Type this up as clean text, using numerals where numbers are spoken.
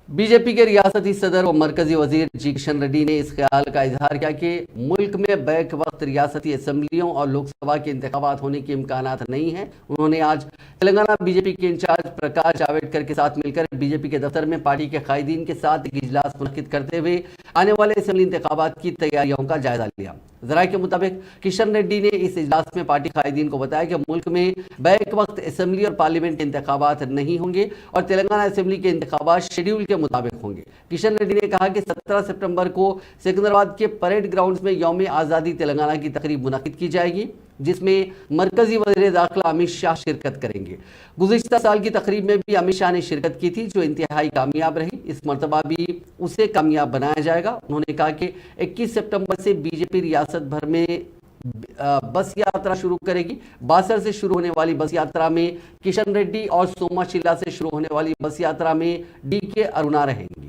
B J پی کے ریاستی صدر و مرکزی وزیر جی کشن ریڈی نے اس خیال کا اظہار کیا کہ ملک میں بیک وقت ریاستی اسمبلیوں اور لوک سبھا کے انتخابات ہونے کے امکانات نہیں ہیں۔ انہوں نے آج تلنگانہ بی جے پی کے انچارج پرکاش جاویڈکر کے ساتھ مل کر بی جے پی کے دفتر میں پارٹی کے قائدین کے ساتھ ایک اجلاس منعقد کرتے ہوئے آنے والے اسمبلی انتخابات کی تیاریوں کا جائزہ لیا۔ ذرائع کے مطابق کشن ریڈی نے اس اجلاس میں پارٹی قائدین کو بتایا کہ ملک میں بیک وقت اسمبلی اور پارلیمنٹ کے انتخابات نہیں ہوں گے اور تلنگانہ اسمبلی کے انتخابات شیڈیول کے مطابق ہوں گے۔ کشن ریڈی نے کہا کہ 17 سپٹمبر کو سکندرآباد کے پریڈ گراؤنڈز میں یوم آزادی تلنگانہ کی تقریب منعقد کی جائے گی، جس میں مرکزی وزیر داخلہ امت شاہ شرکت کریں گے۔ گزشتہ سال کی تقریب میں بھی امت شاہ نے شرکت کی تھی، جو انتہائی کامیاب رہی۔ اس مرتبہ بھی اسے کامیاب بنایا جائے گا۔ انہوں نے کہا کہ 21 سپٹمبر سے بی جے پی ریاست بھر میں بس یاترا شروع کرے گی۔ باسر سے شروع ہونے والی بس یاترا میں کشن ریڈی اور سوما شیلا سے شروع ہونے والی بس یاترا میں ڈی کے ارونا رہیں گی۔